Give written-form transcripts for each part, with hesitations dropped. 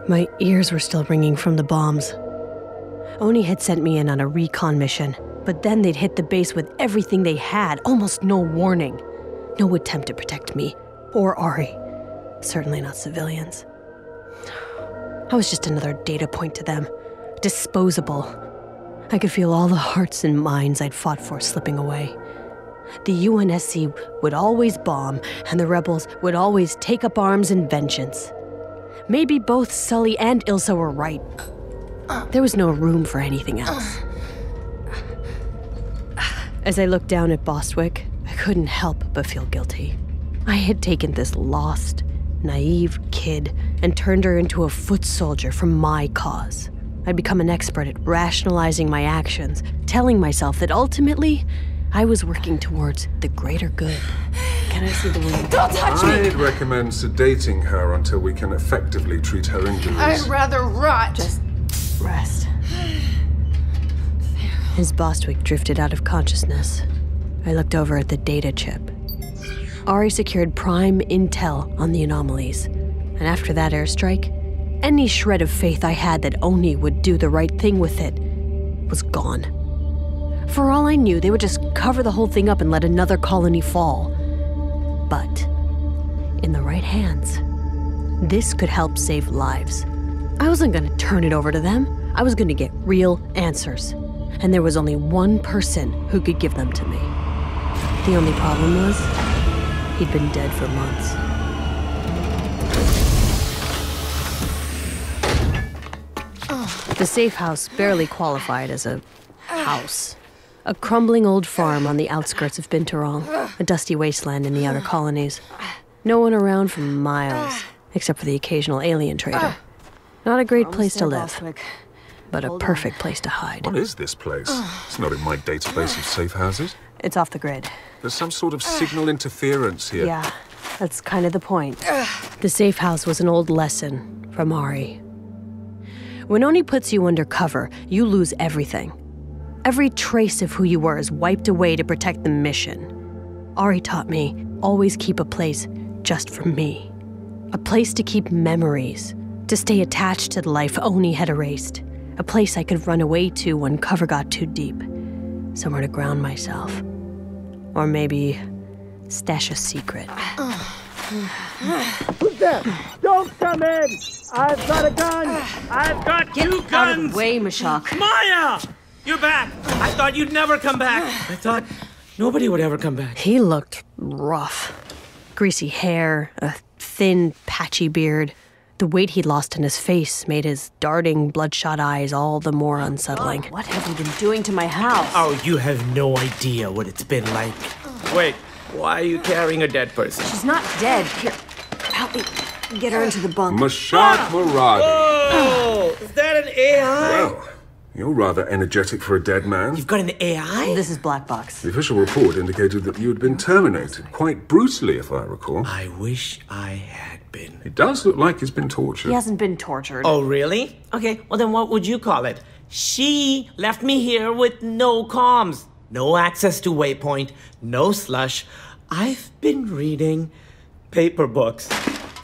My ears were still ringing from the bombs. Oni had sent me in on a recon mission, but then they'd hit the base with everything they had, almost no warning. No attempt to protect me, or Ari. Certainly not civilians. I was just another data point to them. Disposable. I could feel all the hearts and minds I'd fought for slipping away. The UNSC would always bomb, and the rebels would always take up arms in vengeance. Maybe both Sully and Ilsa were right. There was no room for anything else. As I looked down at Bostwick, I couldn't help but feel guilty. I had taken this lost, naive kid and turned her into a foot soldier for my cause. I'd become an expert at rationalizing my actions, telling myself that ultimately, I was working towards the greater good. Can I see the wound? Don't touch me! I'd recommend sedating her until we can effectively treat her injuries. I'd rather rot. Just rest. As Bostwick drifted out of consciousness, I looked over at the data chip. Ari secured prime intel on the anomalies, and after that airstrike, any shred of faith I had that Oni would do the right thing with it was gone. For all I knew, they would just cover the whole thing up and let another colony fall. But in the right hands, this could help save lives. I wasn't going to turn it over to them. I was going to get real answers. And there was only one person who could give them to me. The only problem was, he'd been dead for months. The safe house barely qualified as a house. A crumbling old farm on the outskirts of Binturong, a dusty wasteland in the outer colonies. No one around for miles, except for the occasional alien trader. Not a great place to live, but a perfect place to hide. What is this place? It's not in my database of safe houses. It's off the grid. There's some sort of signal interference here. Yeah, that's kind of the point. The safe house was an old lesson from Ari. When Oni puts you under cover, you lose everything. Every trace of who you were is wiped away to protect the mission. Ari taught me, always keep a place just for me. A place to keep memories, to stay attached to the life Oni had erased. A place I could run away to when cover got too deep. Somewhere to ground myself. Or maybe stash a secret. Who's there? Don't come in! I've got a gun! I've got two guns! Get out of the way, Mashak. Maya! You're back! I thought you'd never come back. I thought nobody would ever come back. He looked rough. Greasy hair, a thin, patchy beard. The weight he'd lost in his face made his darting, bloodshot eyes all the more unsettling. What have you been doing to my house? Oh, you have no idea what it's been like. Wait, why are you carrying a dead person? She's not dead. Here, help me get her into the bunk. Mashak Muradi. Oh, is that an AI? Well, you're rather energetic for a dead man. You've got an AI? This is Black Box. The official report indicated that you had been terminated, quite brutally, if I recall. I wish I had been. It does look like he's been tortured. He hasn't been tortured. Oh, really? Okay, well then what would you call it? She left me here with no comms. No access to Waypoint, no slush. I've been reading paper books.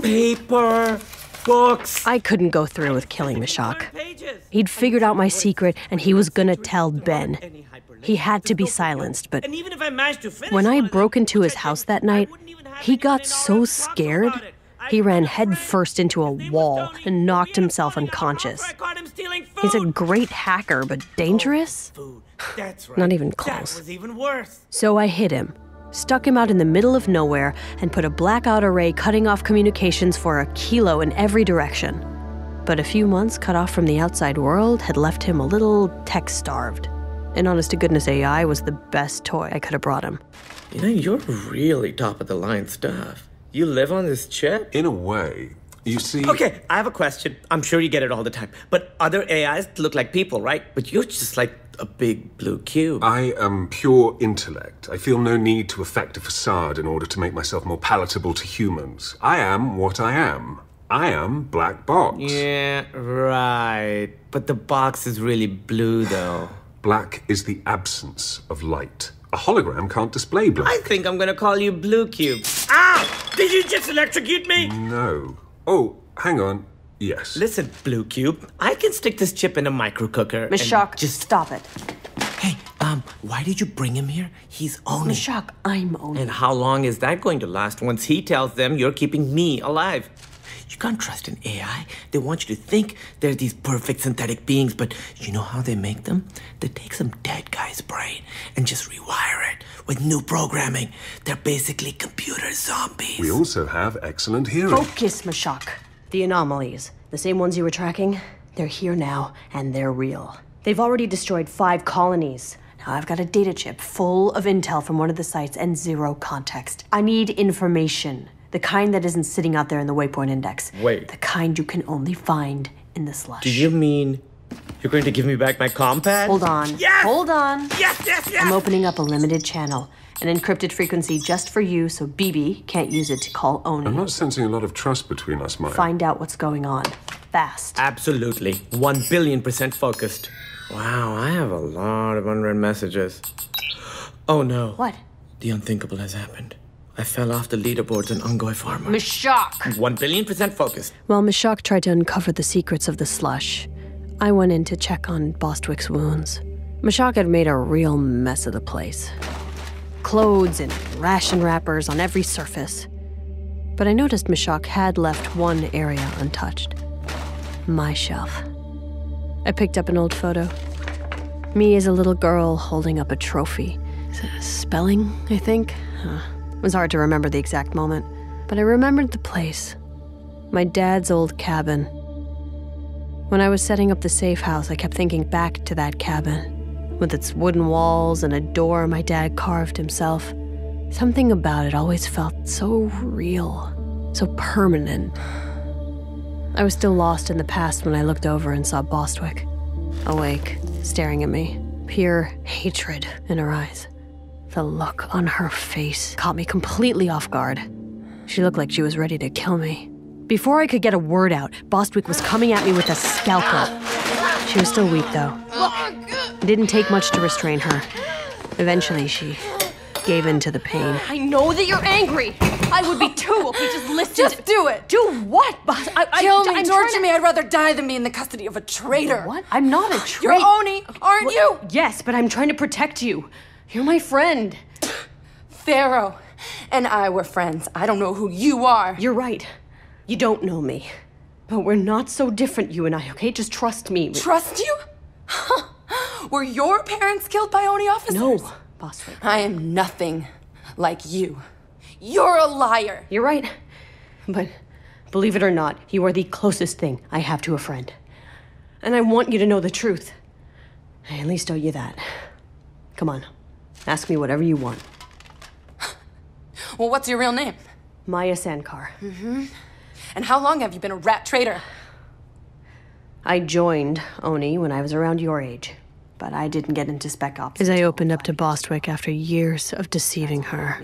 Paper books. I couldn't go through with killing Mashak. He'd figured out my secret, and he was gonna tell Ben. He had to be silenced, but when I broke into his house that night, he got so scared, he ran headfirst into a wall and knocked himself unconscious. He's a great hacker, but dangerous? Not even close. So I hid him, stuck him out in the middle of nowhere, and put a blackout array cutting off communications for a kilo in every direction. But a few months cut off from the outside world had left him a little tech-starved. And honest-to-goodness AI was the best toy I could have brought him. You know, you're really top-of-the-line stuff. You live on this chip? In a way. You see... Okay, I have a question. I'm sure you get it all the time. But other AIs look like people, right? But you're just like a big blue cube. I am pure intellect. I feel no need to affect a facade in order to make myself more palatable to humans. I am what I am. I am Black Box. Yeah, right. But the box is really blue, though. Black is the absence of light. A hologram can't display black. I think I'm gonna call you Blue Cube. Ah! Did you just electrocute me? No. Oh, hang on. Yes. Listen, Blue Cube, I can stick this chip in a micro cooker. Mashak, just stop it. Hey, why did you bring him here? He's Oni. Mashak, I'm Oni. And how long is that going to last once he tells them you're keeping me alive? You can't trust an AI. They want you to think they're these perfect synthetic beings, but you know how they make them? They take some dead guy's brain and just rewire it with new programming. They're basically computer zombies. We also have excellent hearing. Focus, Mashak. The anomalies, the same ones you were tracking, they're here now, and they're real. They've already destroyed 5 colonies. Now I've got a data chip full of intel from one of the sites and 0 context. I need information. The kind that isn't sitting out there in the waypoint index. Wait. The kind you can only find in the slush. Do you mean you're going to give me back my compad? Hold on. Yes! Hold on. Yes, yes, yes! I'm opening up a limited channel. An encrypted frequency just for you so BB can't use it to call Oni. I'm not sensing a lot of trust between us, Maya. Find out what's going on. Fast. Absolutely. 1,000,000,000% focused. Wow, I have a lot of unread messages. Oh no. What? The unthinkable has happened. I fell off the leaderboards in Ungoi Farmer. Mashak! 1,000,000,000% focused. While Mashak tried to uncover the secrets of the slush, I went in to check on Bostwick's wounds. Mashak had made a real mess of the place. Clothes and ration wrappers on every surface. But I noticed Mashak had left one area untouched. My shelf. I picked up an old photo. Me as a little girl holding up a trophy. Spelling, I think? It was hard to remember the exact moment, but I remembered the place. My dad's old cabin. When I was setting up the safe house, I kept thinking back to that cabin, with its wooden walls and a door my dad carved himself. Something about it always felt so real, so permanent. I was still lost in the past when I looked over and saw Bostwick, awake, staring at me, pure hatred in her eyes. The look on her face caught me completely off guard. She looked like she was ready to kill me. Before I could get a word out, Bostwick was coming at me with a scalpel. She was still weak, though. It didn't take much to restrain her. Eventually, she gave in to the pain. I know that you're angry. I would be too. Okay, just listen. Just do it. Do what, Boss? Kill me, torture me. I'd rather die than be in the custody of a traitor. What? I'm not a traitor. You're Oni, aren't you? Yes, but I'm trying to protect you. You're my friend. Pharaoh and I were friends. I don't know who you are. You're right. You don't know me. But we're not so different, you and I, okay? Just trust me. Trust you? Were your parents killed by Oni officers? No, Bostwick. I am nothing like you. You're a liar. You're right. But believe it or not, you are the closest thing I have to a friend. And I want you to know the truth. I at least owe you that. Come on. Ask me whatever you want. Well, what's your real name? Maya Sankar. Mm-hmm. And how long have you been a rat traitor? I joined Oni when I was around your age, but I didn't get into Spec Ops. As I opened up to Bostwick after years of deceiving her,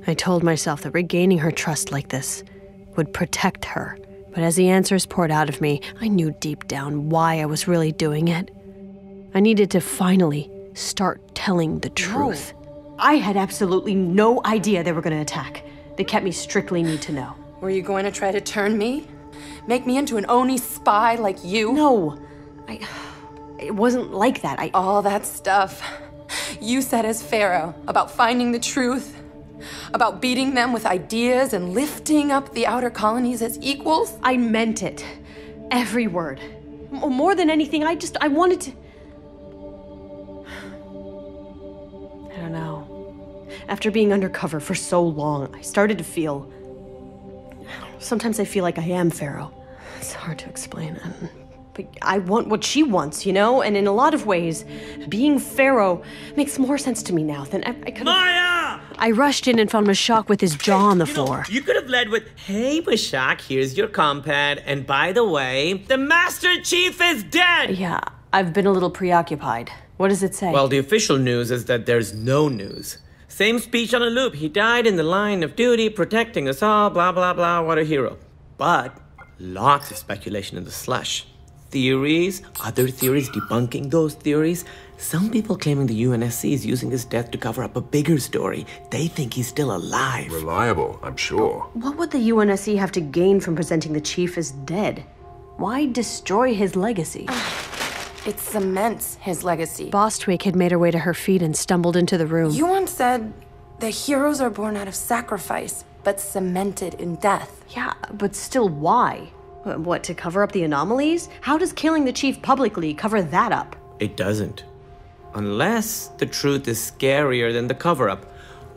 I told myself that regaining her trust like this would protect her. But as the answers poured out of me, I knew deep down why I was really doing it. I needed to finally start telling the truth. I had absolutely no idea they were going to attack. They kept me strictly need to know. Were you going to try to turn me? Make me into an Oni spy like you? No. It wasn't like that. All that stuff you said as Pharaoh about finding the truth, about beating them with ideas and lifting up the outer colonies as equals. I meant it. Every word. More than anything, I wanted to... I don't know. After being undercover for so long, I started to feel... Sometimes I feel like I am Pharaoh. It's hard to explain. But I want what she wants, you know? And in a lot of ways, being Pharaoh makes more sense to me now than I could have... Maya! I rushed in and found Mashak with his jaw on the floor. You could have led with, "Hey, Mashak, here's your compad. And by the way, the Master Chief is dead!" Yeah, I've been a little preoccupied. What does it say? Well, the official news is that there's no news. Same speech on a loop. He died in the line of duty, protecting us all, blah, blah, blah, what a hero. But lots of speculation in the slush. theories, other theories debunking those theories. Some people claiming the UNSC is using his death to cover up a bigger story. They think he's still alive. Reliable, I'm sure. What would the UNSC have to gain from presenting the chief as dead? Why destroy his legacy? It cements his legacy. Bostwick had made her way to her feet and stumbled into the room. You once said the heroes are born out of sacrifice, but cemented in death. Yeah, but still, why? What, to cover up the anomalies? How does killing the chief publicly cover that up? It doesn't. Unless the truth is scarier than the cover-up.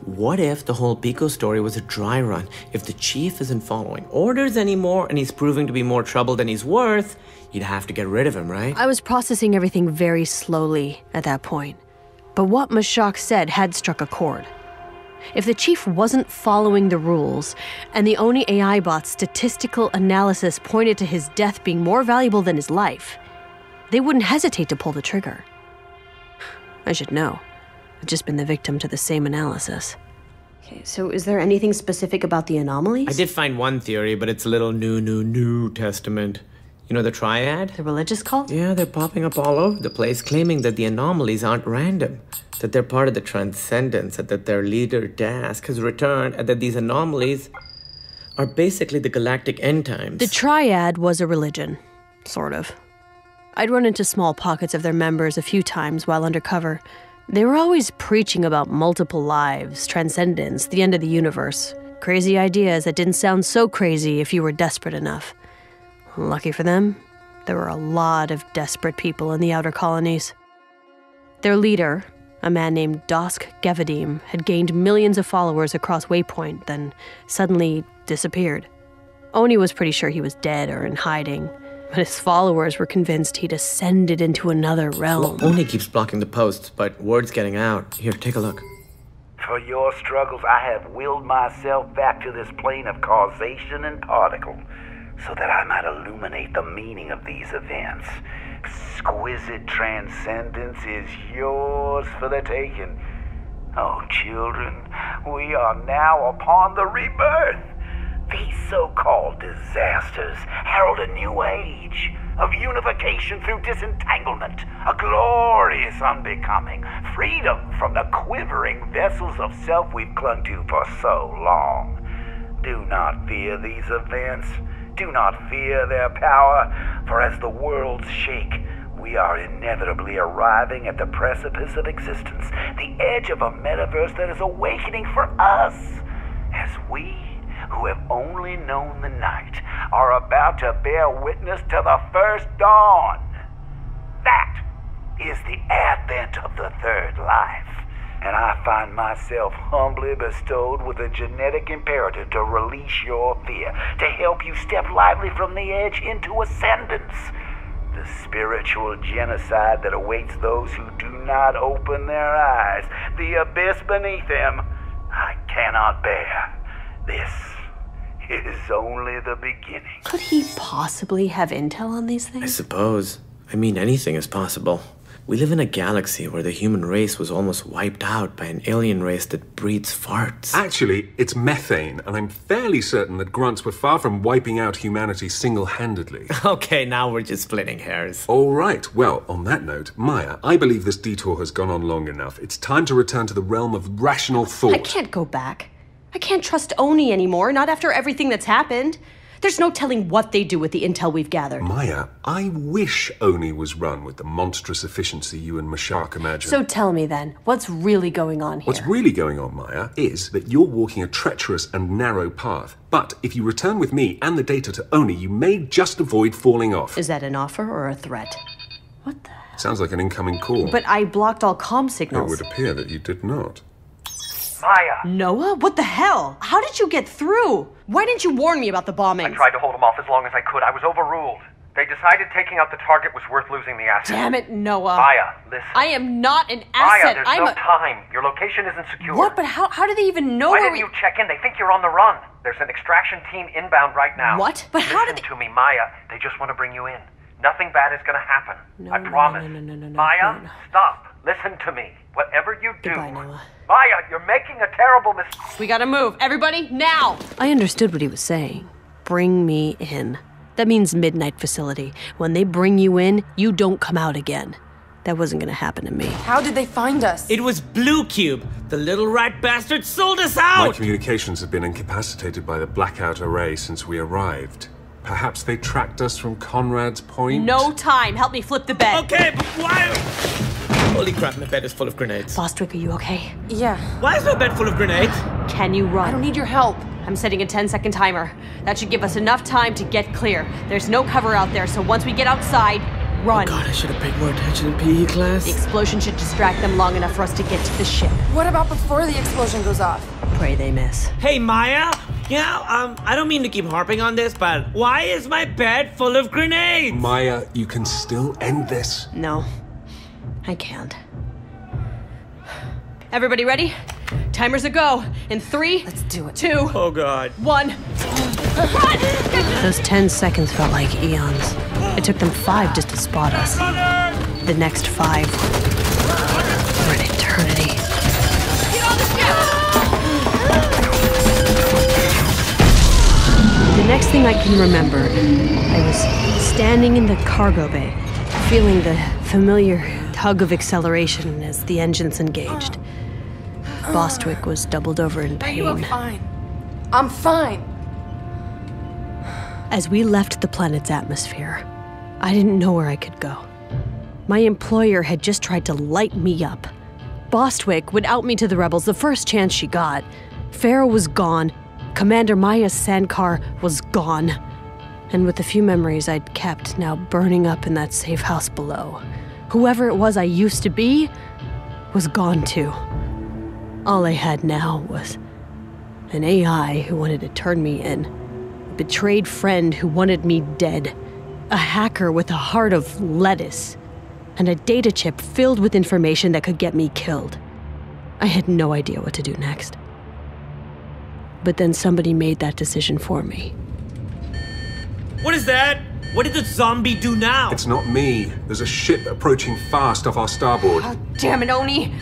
What if the whole Pico story was a dry run? If the chief isn't following orders anymore and he's proving to be more trouble than he's worth, you'd have to get rid of him, right? I was processing everything very slowly at that point. But what Mashak said had struck a chord. If the chief wasn't following the rules, and the Oni AI bot's statistical analysis pointed to his death being more valuable than his life, they wouldn't hesitate to pull the trigger. I should know. I've just been the victim to the same analysis. Okay, so is there anything specific about the anomalies? I did find one theory, but it's a little New Testament. You know the Triad? The religious cult? Yeah, they're popping up all over the place, claiming that the anomalies aren't random, that they're part of the transcendence, and that their leader, Dask, has returned, and that these anomalies are basically the galactic end times. The Triad was a religion, sort of. I'd run into small pockets of their members a few times while undercover. They were always preaching about multiple lives, transcendence, the end of the universe. Crazy ideas that didn't sound so crazy if you were desperate enough. Lucky for them, there were a lot of desperate people in the outer colonies. Their leader, a man named Dosk Gevadim, had gained millions of followers across Waypoint, then suddenly disappeared. Oni was pretty sure he was dead or in hiding, but his followers were convinced he'd ascended into another realm. Well, Oni keeps blocking the posts, but word's getting out. Here, take a look. For your struggles, I have willed myself back to this plane of causation and particle, so that I might illuminate the meaning of these events. Exquisite transcendence is yours for the taking. Oh, children, we are now upon the rebirth. These so-called disasters herald a new age of unification through disentanglement, a glorious unbecoming, freedom from the quivering vessels of self we've clung to for so long. Do not fear these events. Do not fear their power, for as the worlds shake, we are inevitably arriving at the precipice of existence, the edge of a metaverse that is awakening for us, as we, who have only known the night, are about to bear witness to the first dawn. That is the advent of the third life, and I find myself humbly bestowed with a genetic imperative to release your fear, to help you step lightly from the edge into ascendance. The spiritual genocide that awaits those who do not open their eyes, the abyss beneath them, I cannot bear. This is only the beginning. Could he possibly have intel on these I things? suppose. I mean, anything is possible. We live in a galaxy where the human race was almost wiped out by an alien race that breeds farts. Actually, it's methane, and I'm fairly certain that grunts were far from wiping out humanity single-handedly. Okay, now we're just splitting hairs. All right, well, on that note, Maya, I believe this detour has gone on long enough. It's time to return to the realm of rational thought. I can't go back. I can't trust Oni anymore, not after everything that's happened. There's no telling what they do with the intel we've gathered. Maya, I wish Oni was run with the monstrous efficiency you and Mashak imagine. So tell me then, what's really going on here? What's really going on, Maya, is that you're walking a treacherous and narrow path. But if you return with me and the data to Oni, you may just avoid falling off. Is that an offer or a threat? What the? Sounds like an incoming call. But I blocked all comm It signals. would appear that you did not. Maya! Noah? What the hell? How did you get through? Why didn't you warn me about the bombing? I tried to hold them off as long as I could. I was overruled. They decided taking out the target was worth losing the asset. Damn it, Noah. Maya, listen. I am not an Maya, asset. there's I'm no time. Your location isn't secure. What? But how do they even know Why where didn't you check in? They think you're on the run. There's an extraction team inbound right now. What? But how did Listen to me, Maya. They just want to bring you in. Nothing bad is going to happen. I promise. No, Maya, no. stop. Listen to me. Whatever you do. Goodbye, Noah. Maya, you're making a terrible mistake. We gotta move. Everybody, now! I understood what he was saying. Bring me in. That means midnight facility. When they bring you in, you don't come out again. That wasn't gonna happen to me. How did they find us? It was Blue Cube. The little rat bastard sold us My out! communications have been incapacitated by the blackout array since we arrived. Perhaps they tracked us from Conrad's Point? No time. Help me flip the bed. Okay, but why? Holy crap, my bed is full of grenades. Bostwick, are you okay? Yeah. Why is my bed full of grenades? Can you run? I don't need your help. I'm setting a 10-second timer. That should give us enough time to get clear. There's no cover out there, so once we get outside, run. God, I should have paid more attention in PE class. The explosion should distract them long enough for us to get to the ship. What about before the explosion goes off? Pray they miss. Hey, Maya? Yeah, I don't mean to keep harping on this, but why is my bed full of grenades? Maya, you can still end this. No, I can't. Everybody ready? Timers a go. In 3, Let's do it. 2, Oh, God. 1. Run! Those 10 seconds felt like eons. It took them 5 just to spot us. The next 5 were an eternity. The next thing I can remember, I was standing in the cargo bay, feeling the familiar tug of acceleration as the engines engaged. Bostwick was doubled over in You are pain. fine. I'm fine. As we left the planet's atmosphere, I didn't know where I could go. My employer had just tried to light me up. Bostwick would out me to the rebels the first chance she got. Farrow was gone. Commander Maya Sankar was gone. And with the few memories I'd kept now burning up in that safe house below, whoever it was I used to be was gone too. All I had now was an AI who wanted to turn me in, a betrayed friend who wanted me dead, a hacker with a heart of lettuce, and a data chip filled with information that could get me killed. I had no idea what to do next. But then somebody made that decision for me. What is that? What did the zombie do now? It's not me. There's a ship approaching fast off our starboard. Damn it, Oni!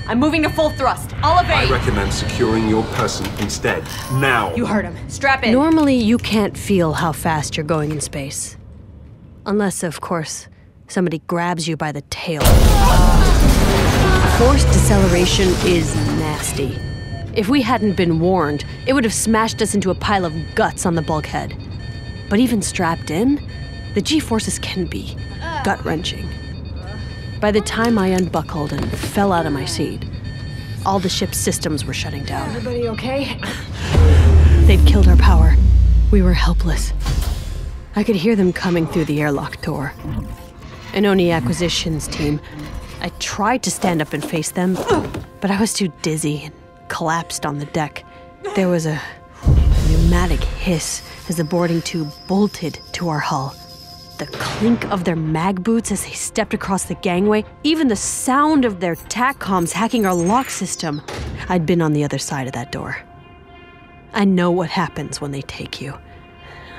I'm moving to full thrust. I'll I evade! recommend securing your person instead. Now. You heard him. Strap in. Normally, you can't feel how fast you're going in space. Unless, of course, somebody grabs you by the tail. Forced deceleration is nasty. If we hadn't been warned, it would have smashed us into a pile of guts on the bulkhead. But even strapped in, the G-forces can be gut-wrenching. By the time I unbuckled and fell out of my seat, all the ship's systems were shutting down. Everybody okay? They'd killed our power. We were helpless. I could hear them coming through the airlock door. An Oni acquisitions team. I tried to stand up and face them, but I was too dizzy and collapsed on the deck. There was a pneumatic hiss as the boarding tube bolted to our hull. The clink of their mag boots as they stepped across the gangway, even the sound of their TACCOMs hacking our lock system. I'd been on the other side of that door. I know what happens when they take you.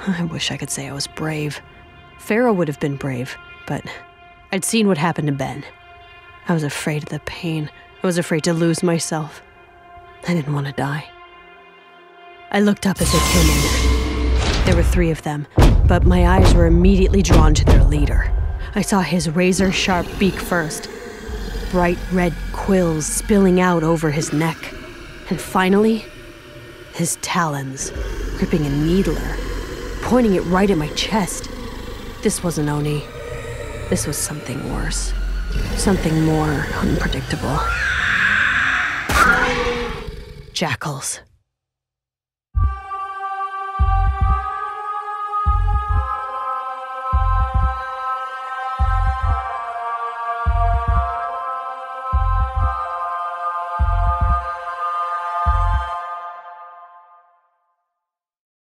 I wish I could say I was brave. Farrow would have been brave, but I'd seen what happened to Ben. I was afraid of the pain. I was afraid to lose myself. I didn't want to die. I looked up as they came in. There were 3 of them, but my eyes were immediately drawn to their leader. I saw his razor-sharp beak first, bright red quills spilling out over his neck, and finally, his talons, gripping a needler, pointing it right at my chest. This wasn't Oni. This was something worse. Something more unpredictable. Jackals.